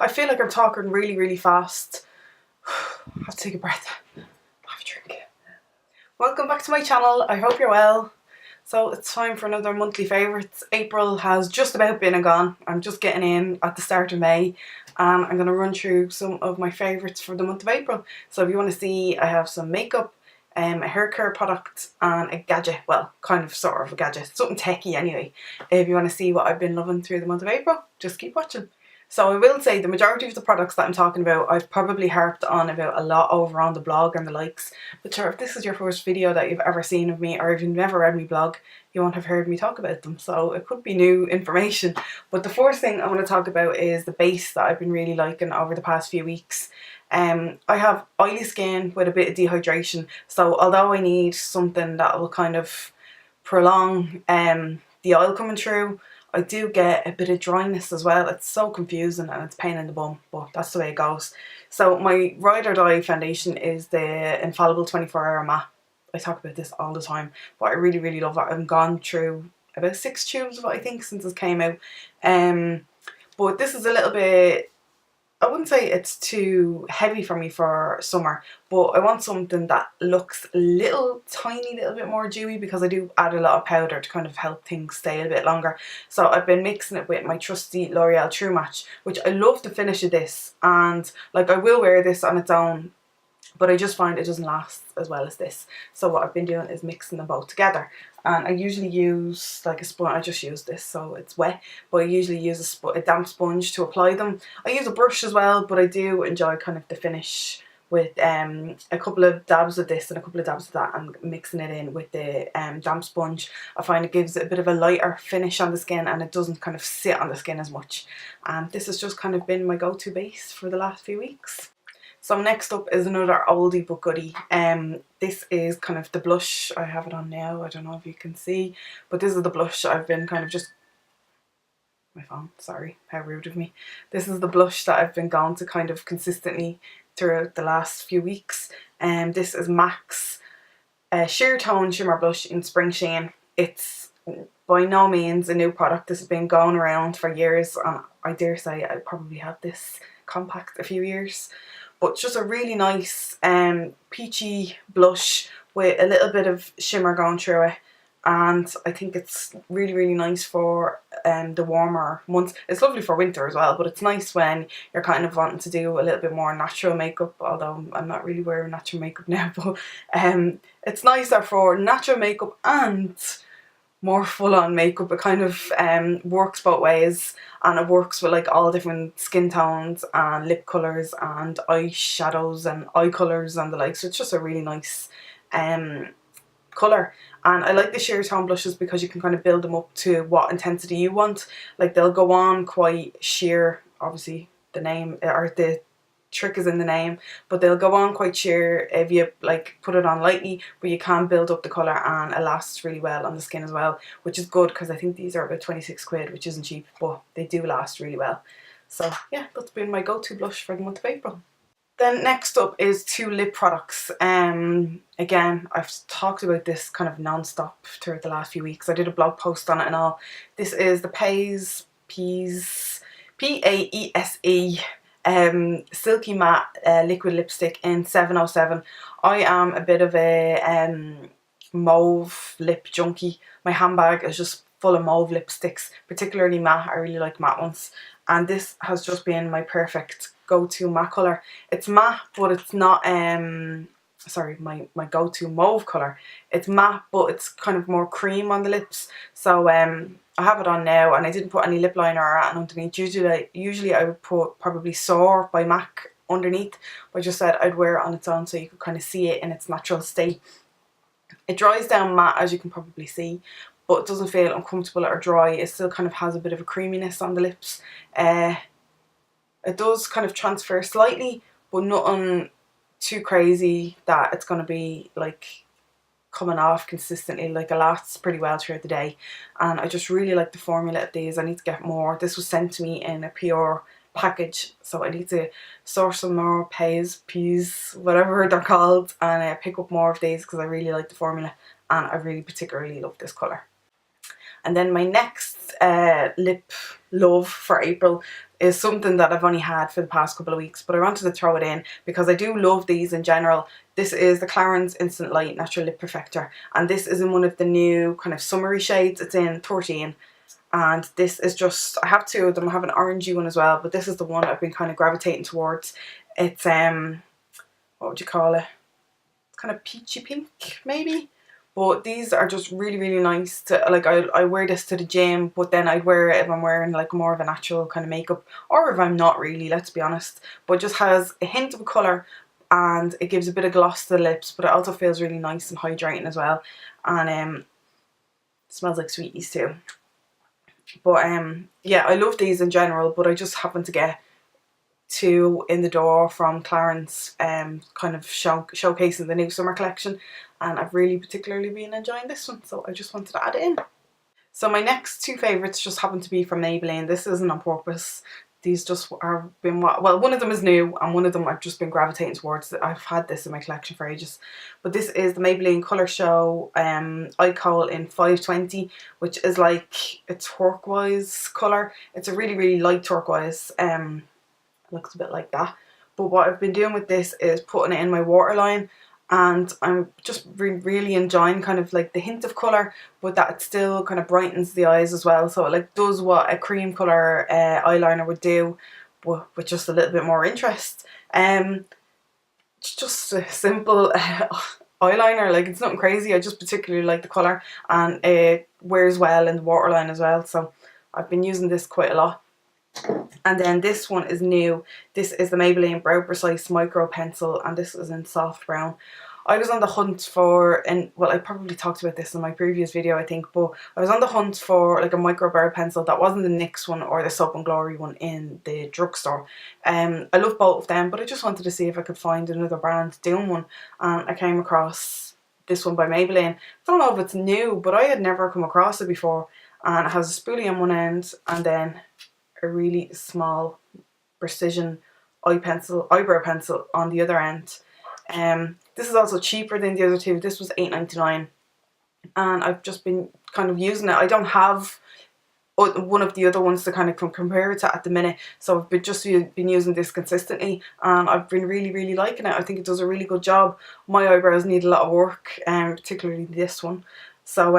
I feel like I'm talking really fast. I have to take a breath. Have a drink. Welcome back to my channel. I hope you're well. So it's time for another monthly favourites. April has just about been and gone. I'm just getting in at the start of May, and I'm going to run through some of my favourites for the month of April. So if you want to see, I have some makeup, a hair care product and a gadget. Well, kind of sort of a gadget. Something techie anyway. If you want to see what I've been loving through the month of April, just keep watching. So I will say the majority of the products that I'm talking about I've probably harped on about a lot over on the blog and the likes. But sure, if this is your first video that you've ever seen of me, or if you've never read my blog, you won't have heard me talk about them. So it could be new information. But the first thing I want to talk about is the base that I've been really liking over the past few weeks. I have oily skin with a bit of dehydration. So although I need something that will kind of prolong the oil coming through, I do get a bit of dryness as well. It's so confusing and it's a pain in the bum, but that's the way it goes. So my ride or die foundation is the Infallible 24-hour matte. I talk about this all the time, but I really love it. I've gone through about 6 tubes of it, I think, since it came out. But this is a little bit, I wouldn't say it's too heavy for me for summer, but I want something that looks a tiny little bit more dewy, because I do add a lot of powder to kind of help things stay a bit longer. So I've been mixing it with my trusty L'Oreal True Match, which I love the finish of this, and like I will wear this on its own, but I just find it doesn't last as well as this. So what I've been doing is mixing them both together. And I usually use like a sponge. I just use this so it's wet, but I usually use a damp sponge to apply them. I use a brush as well, but I do enjoy kind of the finish with a couple of dabs of this and a couple of dabs of that, and mixing it in with the damp sponge. I find it gives it a bit of a lighter finish on the skin, and it doesn't kind of sit on the skin as much. And this has just kind of been my go-to base for the last few weeks. So next up is another oldie but goodie. This is kind of the blush. I have it on now. I don't know if you can see, but this is the blush I've been kind of just... My phone, sorry, how rude of me. This is the blush that I've been going to kind of consistently throughout the last few weeks. This is MAC's Sheer Tone Shimmer Blush in Spring Sheen. It's by no means a new product. This has been going around for years, and I dare say I probably had this compact a few years. But it's just a really nice peachy blush with a little bit of shimmer going through it, and I think it's really nice for the warmer months. It's lovely for winter as well, but it's nice when you're kind of wanting to do a little bit more natural makeup, although I'm not really wearing natural makeup now, but it's nicer for natural makeup and more full-on makeup. It kind of works both ways, and it works with like all different skin tones and lip colours and eyeshadows and eye colours and the like. So it's just a really nice colour. And I like the sheer tone blushes because you can kind of build them up to what intensity you want. Like they'll go on quite sheer, obviously the name or the trick is in the name, but they'll go on quite sheer if you like put it on lightly, but you can build up the colour, and it lasts really well on the skin as well, which is good because I think these are about 26 quid, which isn't cheap, but they do last really well. So yeah, that's been my go-to blush for the month of April. Then next up is 2 lip products. Again, I've talked about this kind of non-stop throughout the last few weeks. I did a blog post on it and all. This is the Paese P-A-E-S-E Silky Matte Liquid Lipstick in 707. I am a bit of a mauve lip junkie. My handbag is just full of mauve lipsticks, particularly matte. I really like matte ones, and this has just been my perfect go-to matte colour. It's matte, but it's not sorry, my go-to mauve colour. It's matte, but it's kind of more cream on the lips. So I have it on now, and I didn't put any lip liner or anything underneath. Usually I would put probably Soar by MAC underneath, but I just said I'd wear it on its own so you could kind of see it in its natural state. It dries down matte, as you can probably see, but it doesn't feel uncomfortable or dry. It still kind of has a bit of a creaminess on the lips. It does kind of transfer slightly, but nothing too crazy that it's going to be like coming off consistently. Like it lasts pretty well throughout the day, and I just really like the formula of these. I need to get more. This was sent to me in a pure package, so I need to source some more Paese, whatever they're called, and pick up more of these because I really like the formula, and I really particularly love this colour. And then my next lip love for April is something that I've only had for the past couple of weeks, but I wanted to throw it in because I do love these in general. This is the Clarins Instant Light Natural Lip Perfector, and this is in one of the new kind of summery shades. It's in 13, and this is just, I have two of them. I have an orangey one as well, but this is the one I've been kind of gravitating towards. It's what would you call it? Kind of peachy pink maybe. But these are just really, really nice to, like, I wear this to the gym, but then I'd wear it if I'm wearing like more of a natural kind of makeup, or if I'm not really, let's be honest. But it just has a hint of colour, and it gives a bit of gloss to the lips, but it also feels really nice and hydrating as well. And smells like sweeties too. But yeah, I love these in general, but I just happen to get two in the door from Clarins, kind of showcasing the new summer collection, and I've really particularly been enjoying this one, so I just wanted to add it in. So my next two favourites just happen to be from Maybelline. This isn't on purpose. These just are been, well, one of them is new and one of them I've just been gravitating towards. I've had this in my collection for ages. But this is the Maybelline Colour Show Eye Kohl in 520, which is like a turquoise colour. It's a really, really light turquoise. Looks a bit like that. But what I've been doing with this is putting it in my waterline, and I'm just really enjoying kind of like the hint of colour, but that it still kind of brightens the eyes as well. So it like does what a cream colour eyeliner would do, but with just a little bit more interest. It's just a simple eyeliner, like it's nothing crazy. I just particularly like the colour, and it wears well in the waterline as well. So I've been using this quite a lot. And then this one is new. This is the Maybelline Brow Precise Micro Pencil, and this is in soft brown. I was on the hunt for, and well, I probably talked about this in my previous video, I think, but I was on the hunt for like a micro brow pencil that wasn't the NYX one or the Soap and Glory one in the drugstore. I love both of them, but I just wanted to see if I could find another brand doing one, and I came across this one by Maybelline. I don't know if it's new, but I had never come across it before, and it has a spoolie on one end and then a really small precision eyebrow pencil on the other end. This is also cheaper than the other two. This was $8.99, and I've just been kind of using it. I don't have one of the other ones to kind of compare it to at the minute, so I've been using this consistently, and I've been really, really liking it. I think it does a really good job. My eyebrows need a lot of work, particularly this one. So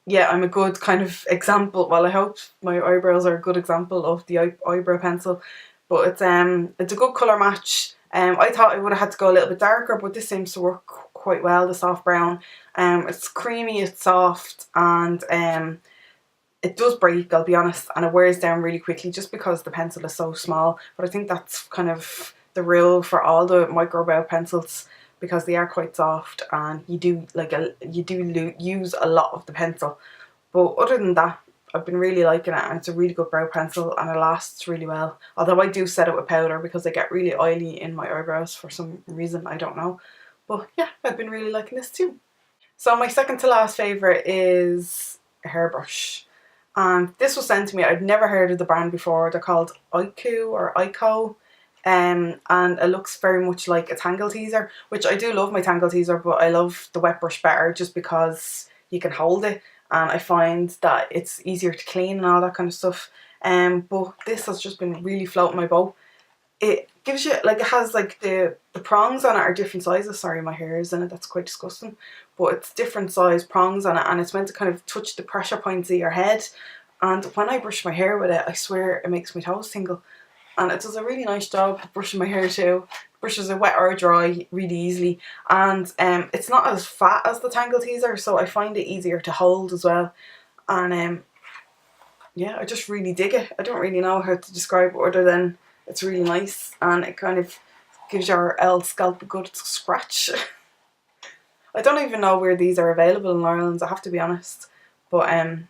yeah, I'm a good kind of example. Well, I hope my eyebrows are a good example of the eyebrow pencil. But it's a good colour match. I thought I would have had to go a little bit darker, but this seems to work quite well, the soft brown. It's creamy, it's soft, and it does break, I'll be honest, and it wears down really quickly just because the pencil is so small. But I think that's kind of the rule for all the micro brow pencils, because they are quite soft, and you do use a lot of the pencil. But other than that, I've been really liking it, and it's a really good brow pencil, and it lasts really well. Although I do set it with powder because I get really oily in my eyebrows for some reason, I don't know. But yeah, I've been really liking this too. So my second to last favourite is a hairbrush. And this was sent to me. I'd never heard of the brand before. They're called Iku or Ico. And it looks very much like a Tangle Teezer, which I do love my Tangle Teezer, but I love the wet brush better just because you can hold it, and I find that it's easier to clean and all that kind of stuff. But this has just been really floating my boat. It gives you, like, it has like the prongs on it are different sizes. Sorry, my hair is in it, that's quite disgusting. But it's different size prongs on it, and it's meant to kind of touch the pressure points of your head. And when I brush my hair with it, I swear it makes my toes tingle. And it does a really nice job brushing my hair too. Brushes are wet or dry really easily, and it's not as fat as the Tangle Teezer, so I find it easier to hold as well. And yeah, I just really dig it. I don't really know how to describe it other than it's really nice, and it kind of gives your scalp a good scratch. I don't even know where these are available in Ireland, I have to be honest, but I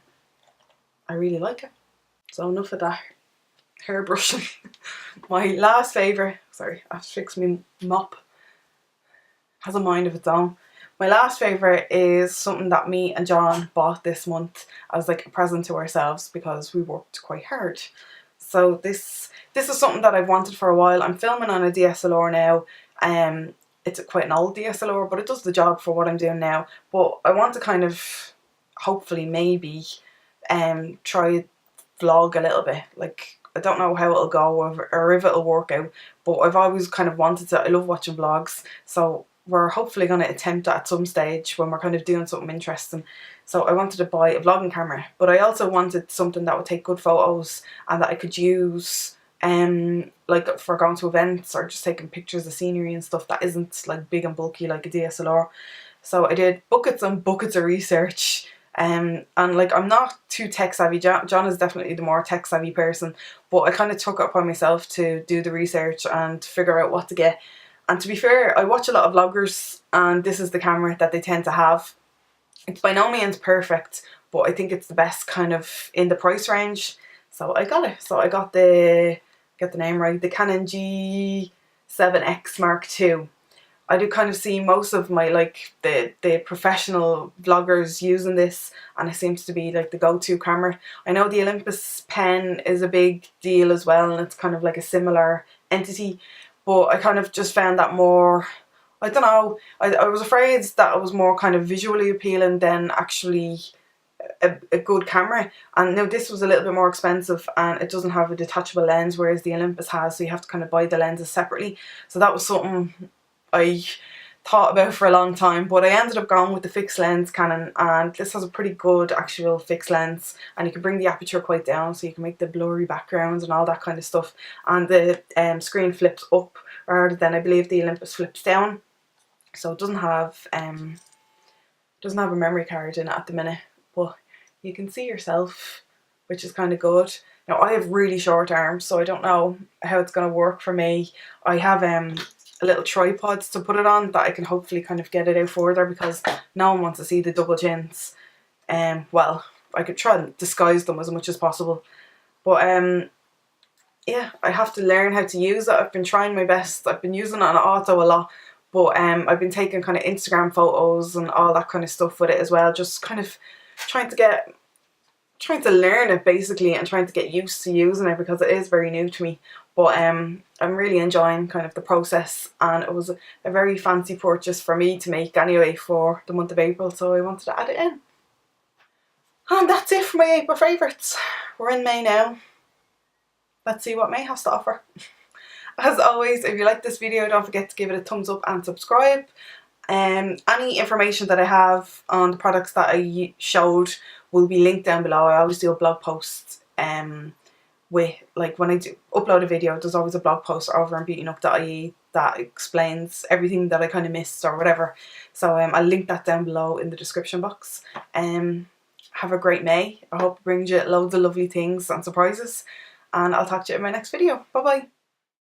really like it. So enough of that hair brushing. My last favourite, sorry, I have to fix my mop, has a mind of its own. My last favourite is something that me and John bought this month as like a present to ourselves because we worked quite hard. So this is something that I've wanted for a while. I'm filming on a DSLR now. It's quite an old DSLR, but it does the job for what I'm doing now. But I want to kind of, hopefully maybe, try vlog a little bit. Like, I don't know how it'll go or if it'll work out, but I've always kind of wanted to. I love watching vlogs, so we're hopefully going to attempt that at some stage when we're kind of doing something interesting. So I wanted to buy a vlogging camera, but I also wanted something that would take good photos and that I could use like for going to events or just taking pictures of scenery and stuff that isn't like big and bulky like a DSLR. So I did buckets and buckets of research. And like, I'm not too tech savvy. John is definitely the more tech savvy person, but I kind of took it upon myself to do the research and figure out what to get. And to be fair, I watch a lot of vloggers and this is the camera that they tend to have. It's by no means perfect, but I think it's the best kind of in the price range. So I got it. So I got get the name right, the Canon G7X Mark II. I do kind of see most of my, like, the professional vloggers using this, and it seems to be like the go-to camera. I know the Olympus pen is a big deal as well, and it's kind of like a similar entity, but I kind of just found that more, I don't know, I was afraid that it was more kind of visually appealing than actually a good camera. And now this was a little bit more expensive and it doesn't have a detachable lens, whereas the Olympus has, so you have to kind of buy the lenses separately. So that was something I thought about for a long time, but I ended up going with the fixed lens Canon, and this has a pretty good actual fixed lens, and you can bring the aperture quite down so you can make the blurry backgrounds and all that kind of stuff, and the screen flips up rather than, I believe, the Olympus flips down. So it doesn't have a memory card in it at the minute, but you can see yourself, which is kind of good. Now I have really short arms, so I don't know how it's going to work for me. I have little tripods to put it on that I can hopefully kind of get it out further, because no one wants to see the double chins. Well, I could try and disguise them as much as possible, but yeah, I have to learn how to use it. I've been trying my best. I've been using it on auto a lot, but I've been taking kind of Instagram photos and all that kind of stuff with it as well, just kind of trying to learn it basically, and trying to get used to using it, because it is very new to me. But I'm really enjoying kind of the process, and it was a very fancy purchase for me to make anyway for the month of April, so I wanted to add it in. And that's it for my April favourites. We're in May now. Let's see what May has to offer. As always, if you like this video, don't forget to give it a thumbs up and subscribe. Any information that I have on the products that I showed will be linked down below. I always do a blog post with, like, when I do upload a video, there's always a blog post over on beautynook.ie that explains everything that I kind of missed or whatever. So I'll link that down below in the description box. Have a great May. I hope it brings you loads of lovely things and surprises, and I'll talk to you in my next video. Bye bye.